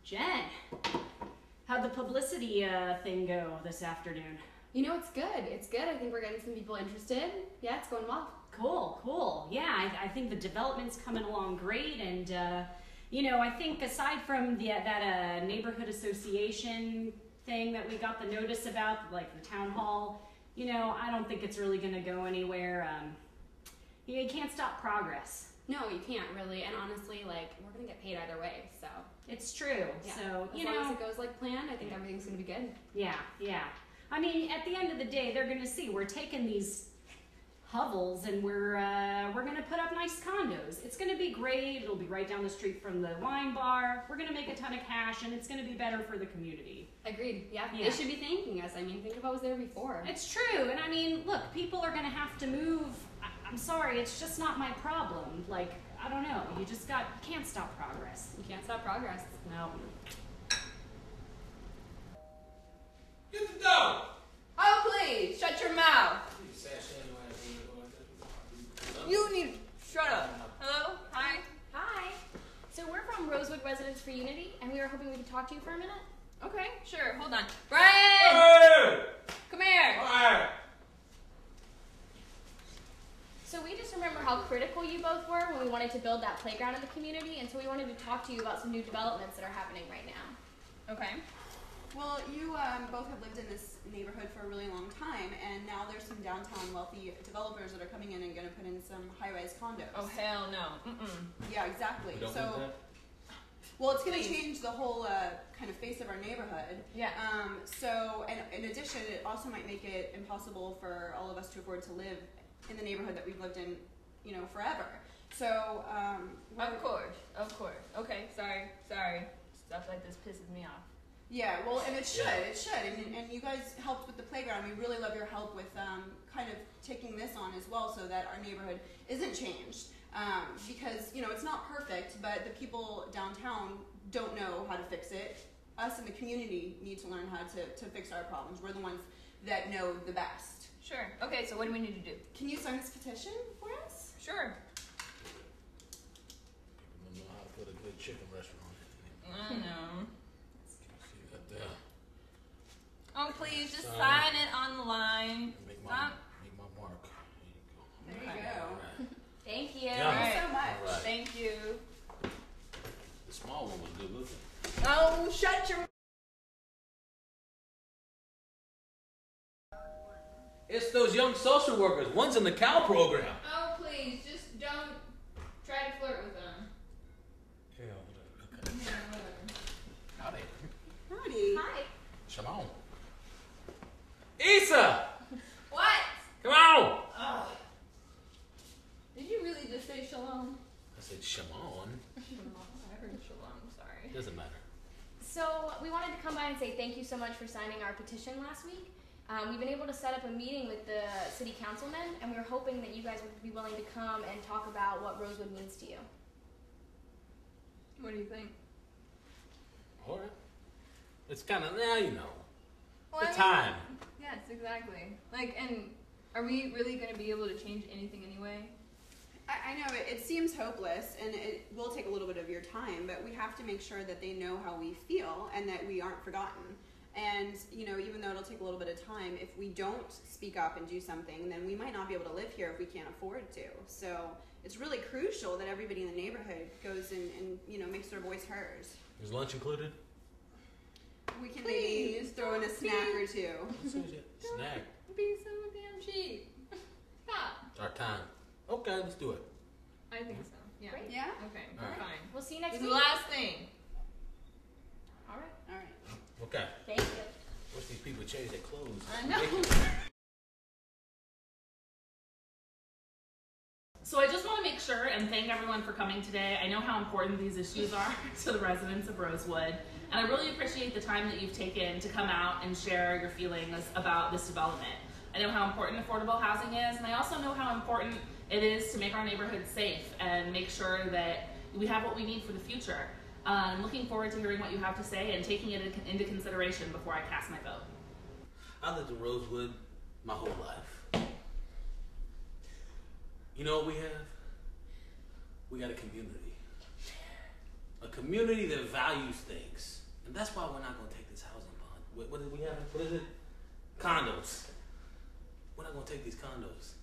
Jen, how'd the publicity thing go this afternoon? You know, it's good. It's good. I think we're getting some people interested. Yeah, it's going well. Cool. Yeah, I think the development's coming along great, and I think aside from that neighborhood association thing that we got the notice about, like the town hall, I don't think it's really going to go anywhere. You can't stop progress. No, you can't really, and honestly, like, we're gonna get paid either way, so. It's true. Yeah. So, as long as it goes like planned, I think everything's gonna be good. Yeah. I mean, at the end of the day, they're gonna see we're taking these hovels and we're gonna put up nice condos. It's gonna be great. It'll be right down the street from the wine bar. We're gonna make a ton of cash, and it's gonna be better for the community. Agreed. Yeah. They should be thanking us. I mean, think of what was there before. It's true, and I mean, look, people are gonna have to move. I'm sorry, it's just not my problem. Like, I don't know. You can't stop progress. You can't stop progress. No. Get the door! Oh, please, shut your mouth. You need shut up. Hello? Hi? Hi. So we're from Rosewood Residents for Unity, and we were hoping we could talk to you for a minute. Okay, sure. Hold on. Brian! Hey! Come here. Hey! So we just remember how critical you both were when we wanted to build that playground in the community, and so we wanted to talk to you about some new developments that are happening right now. Okay. Well, you both have lived in this neighborhood for a really long time, and now there's some downtown wealthy developers that are coming in and going to put in some high-rise condos. Oh, hell no. Yeah, exactly. We don't want that? Well, it's going to change the whole kind of face of our neighborhood. Yeah. And in addition, it also might make it impossible for all of us to afford to live in the neighborhood that we've lived in, forever. So, Of course. Okay, sorry. Stuff like this pisses me off. yeah, well, and it should. And you guys helped with the playground. We really love your help with kind of taking this on as well, so that our neighborhood isn't changed. Because, it's not perfect, but the people downtown don't know how to fix it. Us in the community need to learn how to fix our problems. We're the ones that know the best. Sure. Okay, so what do we need to do? Can you sign this petition for us? Sure. People know how to put a good chicken restaurant in. I know. See that there? Oh, please, just sign it on the line. Make my mark. There you go. There you go. All right. Thank you. Yeah. Thank you so much. All right. Thank you. The small one was good looking. Oh, shut your... It's those young social workers. One's in the CAL program. Oh, please, just don't try to flirt with them. Yeah, okay. Howdy. Howdy. Hi. Shalom. Issa! What? Come on! Did you really just say shalom? I said Shalom. I heard shalom, sorry. Doesn't matter. So we wanted to come by and say thank you so much for signing our petition last week. We've been able to set up a meeting with the city councilmen, and we were hoping that you guys would be willing to come and talk about what Rosewood means to you. What do you think? All right. It's kind of, well, Well, the I mean, time. Yes, exactly. And are we really going to be able to change anything anyway? I know it seems hopeless, and it will take a little bit of your time, but we have to make sure that they know how we feel and that we aren't forgotten. And, even though it'll take a little bit of time, if we don't speak up and do something, then we might not be able to live here if we can't afford to. So it's really crucial that everybody in the neighborhood goes and makes their voice heard. Is lunch included? We can maybe throw in a snack or two. Snack. Be so damn cheap. Stop. It's our time. Okay, let's do it. I think so. Yeah. Great. Yeah? Okay, All right. fine. We'll see you next This week. is the last thing. All right. All right. Okay. Thank you. Wish these people change their clothes. I know. So I just want to make sure and thank everyone for coming today. I know how important these issues are to the residents of Rosewood, and I really appreciate the time that you've taken to come out and share your feelings about this development. I know how important affordable housing is, and I also know how important it is to make our neighborhood safe and make sure that we have what we need for the future. I'm looking forward to hearing what you have to say and taking it into consideration before I cast my vote. I lived in Rosewood my whole life. You know what we have? We got a community. A community that values things. And that's why we're not going to take this housing bond. What did we have? What is it? Condos. We're not going to take these condos.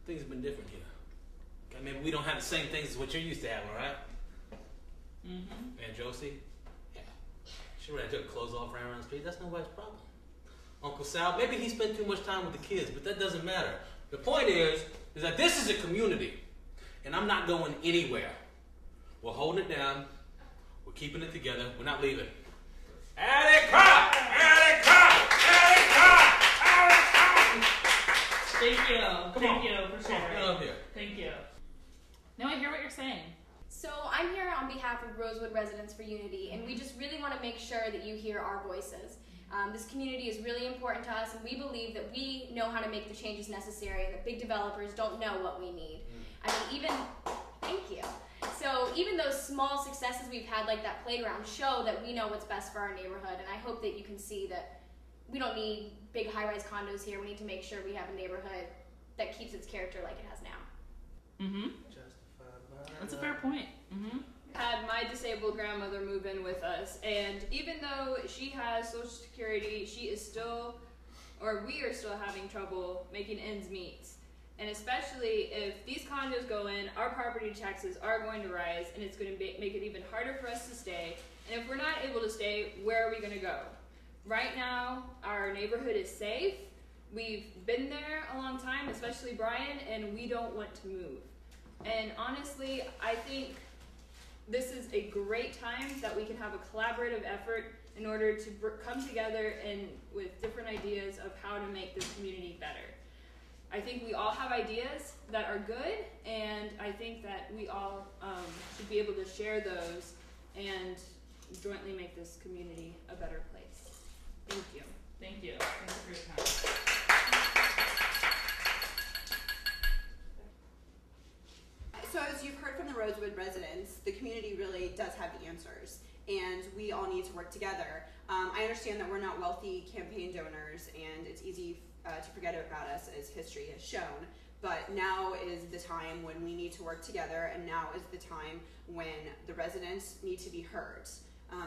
Things have been different here. Okay, maybe we don't have the same things as what you're used to having, right? Mm-hmm. And Josie? Yeah. She ran took clothes off around the street. That's nobody's problem. Uncle Sal, maybe he spent too much time with the kids, but that doesn't matter. The point is that this is a community, and I'm not going anywhere. We're holding it down. We're keeping it together. We're not leaving. Attica! Attica! Attica! Attica! Thank you. Come Thank on. you for Come on, sharing. get up here. Thank you. Now I hear what you're saying. So I'm here on behalf of Rosewood Residents for Unity, and we just really want to make sure that you hear our voices. This community is really important to us, and we believe that we know how to make the changes necessary, and that big developers don't know what we need. I mean, thank you. So even those small successes we've had, like that playground, show that we know what's best for our neighborhood, and I hope that you can see that we don't need big high-rise condos here. We need to make sure we have a neighborhood that keeps its character like it has now. Mm-hmm. That's a fair point. Mm-hmm. Had my disabled grandmother move in with us, and even though she has Social Security, she is still, or we are still having trouble making ends meet. And especially if these condos go in, our property taxes are going to rise, and it's going to make it even harder for us to stay. And if we're not able to stay, where are we going to go? Right now, our neighborhood is safe. We've been there a long time, especially Brian, and we don't want to move. And honestly, I think this is a great time that we can have a collaborative effort in order to come together and with different ideas of how to make this community better. I think we all have ideas that are good, and I think that we all should be able to share those and jointly make this community a better place. Thank you. Thank you. Thank you for your time. So as you've heard from the Rosewood residents, the community really does have the answers, and we all need to work together. I understand that we're not wealthy campaign donors, and it's easy to forget about us as history has shown, but now is the time when we need to work together, and now is the time when the residents need to be heard.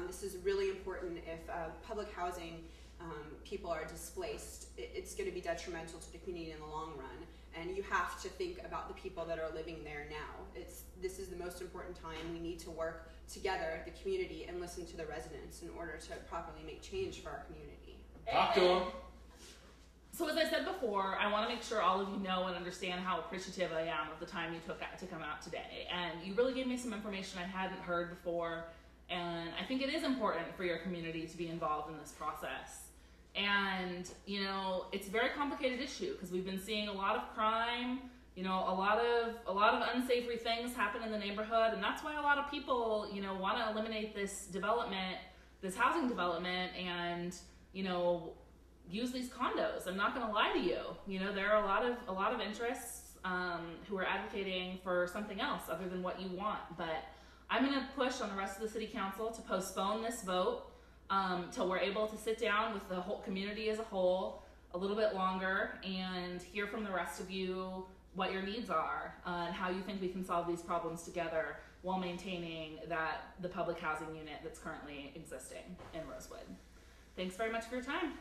This is really important. If public housing people are displaced, it's going to be detrimental to the community in the long run. And you have to think about the people that are living there now. This is the most important time. We need to work together, the community, and listen to the residents in order to properly make change for our community. Talk to them. So as I said before, I want to make sure all of you know and understand how appreciative I am of the time you took to come out today. And you really gave me some information I hadn't heard before, and I think it is important for your community to be involved in this process. And, you know, it's a very complicated issue because we've been seeing a lot of crime, you know, a lot of unsavory things happen in the neighborhood, and that's why a lot of people, you know, want to eliminate this development, this housing development, and, you know, use these condos. I'm not going to lie to you. You know, there are a lot of interests who are advocating for something else other than what you want. But I'm going to push on the rest of the city council to postpone this vote till we're able to sit down with the whole community as a whole a little bit longer and hear from the rest of you what your needs are and how you think we can solve these problems together while maintaining the public housing unit that's currently existing in Rosewood. Thanks very much for your time.